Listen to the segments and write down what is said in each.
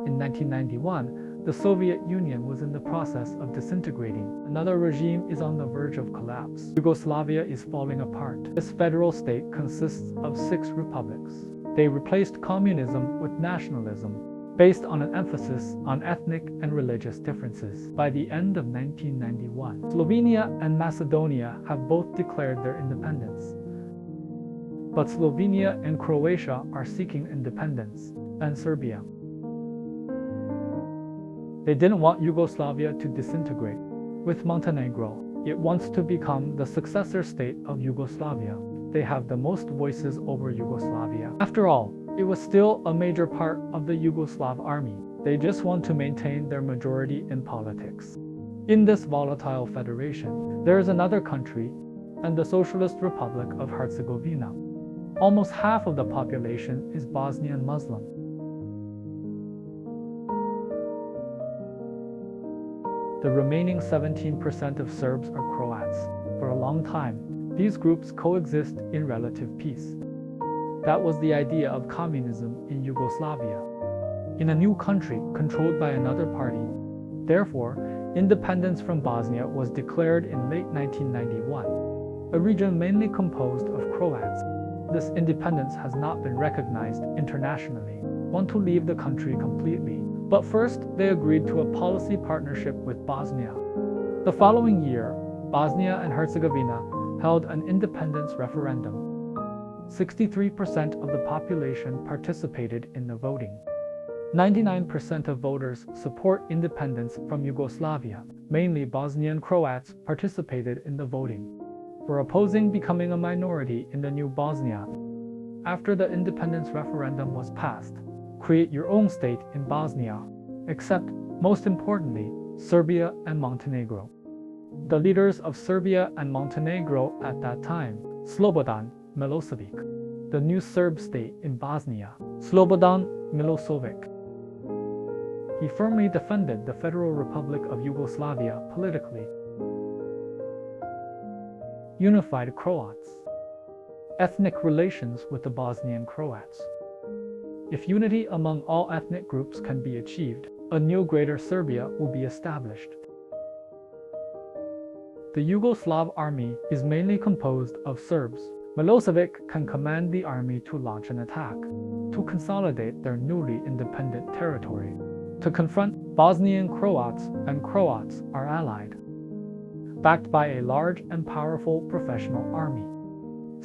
In 1991, the Soviet Union was in the process of disintegrating. Another regime is on the verge of collapse. Yugoslavia is falling apart. This federal state consists of 6 republics. They replaced communism with nationalism, based on an emphasis on ethnic and religious differences. By the end of 1991, Slovenia and Macedonia have both declared their independence. But Slovenia and Croatia are seeking independence, and Serbia. They didn't want Yugoslavia to disintegrate. With Montenegro, it wants to become the successor state of Yugoslavia. They have the most voices over Yugoslavia. After all, it was still a major part of the Yugoslav army. They just want to maintain their majority in politics. In this volatile federation, there is another country, and the Socialist Republic of Herzegovina. Almost half of the population is Bosnian Muslim. The remaining 17% of Serbs are Croats. For a long time, these groups coexist in relative peace. That was the idea of communism in Yugoslavia. In a new country controlled by another party, therefore, independence from Bosnia was declared in late 1991, a region mainly composed of Croats. This independence has not been recognized internationally. Want to leave the country completely. But first, they agreed to a policy partnership with Bosnia. The following year, Bosnia and Herzegovina held an independence referendum. 63% of the population participated in the voting. 99% of voters support independence from Yugoslavia. Mainly Bosnian Croats participated in the voting, for opposing becoming a minority in the new Bosnia. After the independence referendum was passed, create your own state in Bosnia, except, most importantly, Serbia and Montenegro. The leaders of Serbia and Montenegro at that time, Slobodan Milosevic, the new Serb state in Bosnia, Slobodan Milosevic. He firmly defended the Federal Republic of Yugoslavia politically. Unified Croats. Ethnic relations with the Bosnian Croats. If unity among all ethnic groups can be achieved, a new Greater Serbia will be established. The Yugoslav army is mainly composed of Serbs. Milosevic can command the army to launch an attack, to consolidate their newly independent territory. To confront Bosnian Croats, and Croats are allied, backed by a large and powerful professional army.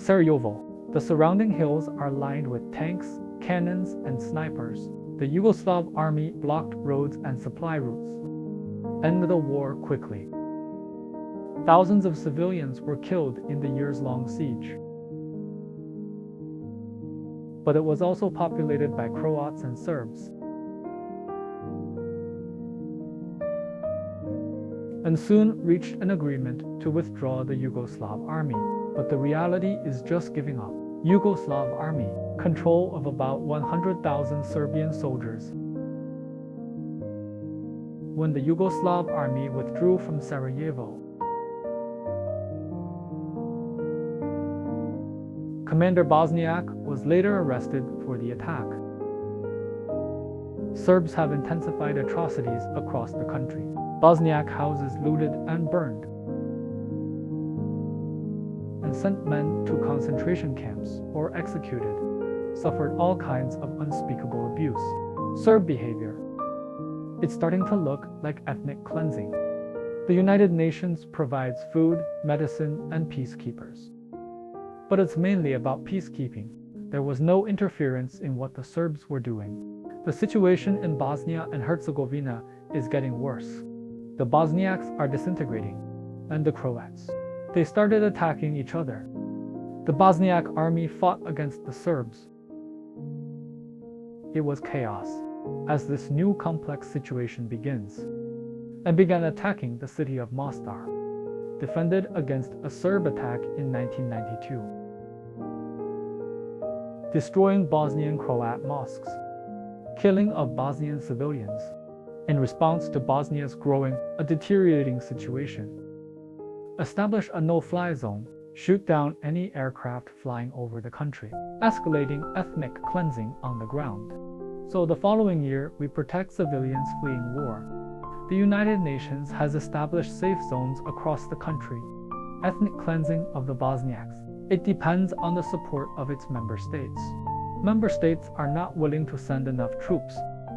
Sarajevo. The surrounding hills are lined with tanks, cannons, and snipers. The Yugoslav army blocked roads and supply routes. End the war quickly. Thousands of civilians were killed in the years-long siege. But it was also populated by Croats and Serbs. And soon reached an agreement to withdraw the Yugoslav army. But the reality is just giving up. Yugoslav army, control of about 100,000 Serbian soldiers. When the Yugoslav army withdrew from Sarajevo, Commander Bosniak was later arrested for the attack. Serbs have intensified atrocities across the country. Bosniak houses looted and burned, and sent men to concentration camps or executed, suffered all kinds of unspeakable abuse. Serb behavior. It's starting to look like ethnic cleansing. The United Nations provides food, medicine, and peacekeepers. But it's mainly about peacekeeping. There was no interference in what the Serbs were doing. The situation in Bosnia and Herzegovina is getting worse. The Bosniaks are disintegrating, and the Croats. They started attacking each other. The Bosniak army fought against the Serbs. It was chaos, as this new complex situation begins, and began attacking the city of Mostar, defended against a Serb attack in 1992, destroying Bosnian Croat mosques, killing of Bosnian civilians, in response to Bosnia's a deteriorating situation. Establish a no-fly zone, shoot down any aircraft flying over the country, escalating ethnic cleansing on the ground. So the following year, we protect civilians fleeing war. The United Nations has established safe zones across the country. Ethnic cleansing of the Bosniaks. It depends on the support of its member states. Member states are not willing to send enough troops.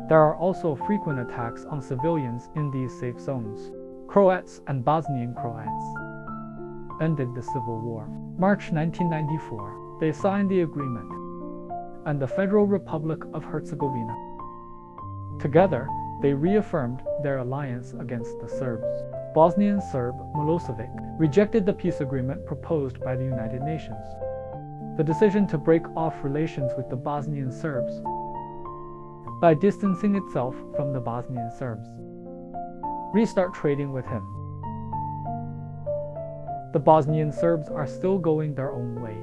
There are also frequent attacks on civilians in these safe zones. Croats and Bosnian Croats ended the civil war. March 1994, they signed the agreement, and the Federal Republic of Herzegovina. Together, they reaffirmed their alliance against the Serbs. Bosnian Serb Milosevic rejected the peace agreement proposed by the United Nations. The decision to break off relations with the Bosnian Serbs by distancing itself from the Bosnian Serbs. Restart trading with him. The Bosnian Serbs are still going their own way.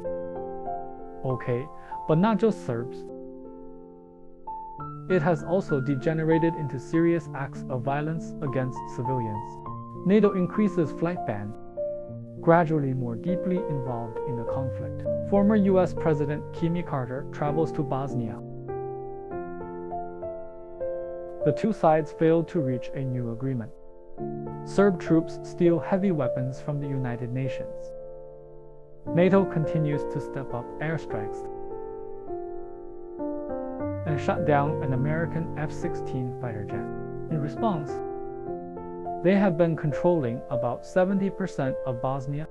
Okay, but not just Serbs. It has also degenerated into serious acts of violence against civilians. NATO increases flight ban, gradually more deeply involved in the conflict. Former US President Jimmy Carter travels to Bosnia. The two sides failed to reach a new agreement. Serb troops steal heavy weapons from the United Nations. NATO continues to step up airstrikes and shut down an American F-16 fighter jet. In response, they have been controlling about 70% of Bosnia.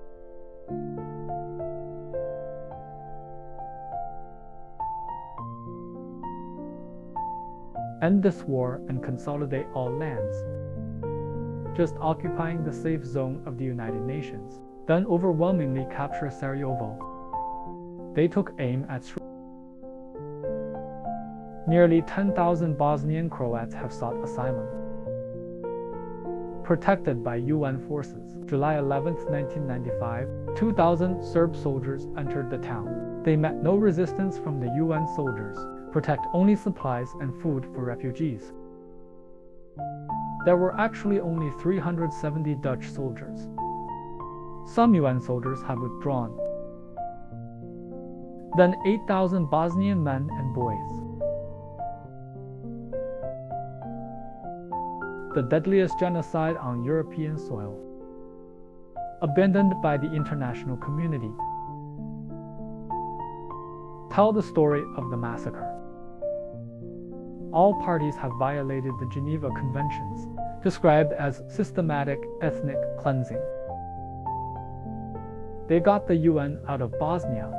End this war and consolidate all lands. Just occupying the safe zone of the United Nations, then overwhelmingly capture Sarajevo. They took aim at nearly 10,000 Bosnian Croats have sought asylum. Protected by UN forces. July 11, 1995, 2,000 Serb soldiers entered the town. They met no resistance from the UN soldiers. Protect only supplies and food for refugees. There were actually only 370 Dutch soldiers. Some UN soldiers have withdrawn. Then 8,000 Bosnian men and boys. The deadliest genocide on European soil. Abandoned by the international community. Tell the story of the massacre. All parties have violated the Geneva Conventions, described as systematic ethnic cleansing. They got the UN out of Bosnia.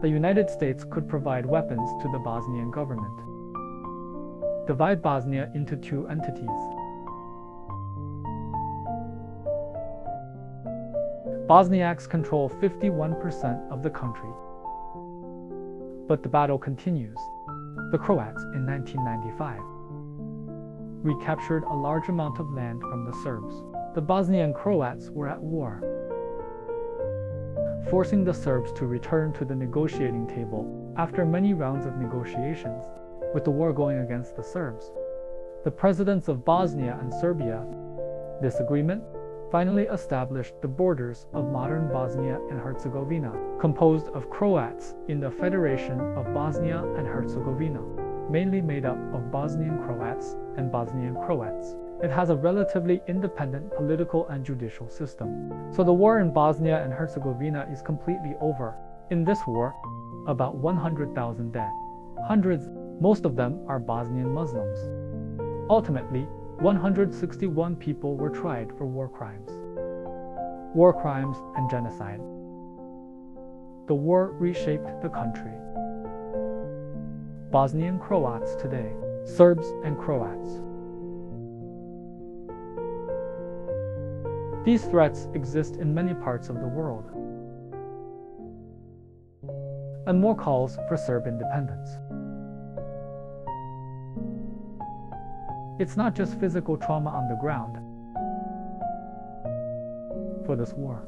The United States could provide weapons to the Bosnian government. Divide Bosnia into two entities. Bosniaks control 51% of the country. But the battle continues. The Croats, in 1995, recaptured a large amount of land from the Serbs. The Bosnian Croats were at war, forcing the Serbs to return to the negotiating table after many rounds of negotiations, with the war going against the Serbs. The presidents of Bosnia and Serbia, this agreement finally established the borders of modern Bosnia and Herzegovina, composed of Croats in the Federation of Bosnia and Herzegovina, mainly made up of Bosnian Croats and Bosnian Croats. It has a relatively independent political and judicial system. So the war in Bosnia and Herzegovina is completely over. In this war, about 100,000 dead. Hundreds, most of them are Bosnian Muslims. Ultimately, 161 people were tried for war crimes and genocide. The war reshaped the country. Bosnian Croats today, Serbs and Croats. These threats exist in many parts of the world. And more calls for Serb independence. It's not just physical trauma on the ground for this war.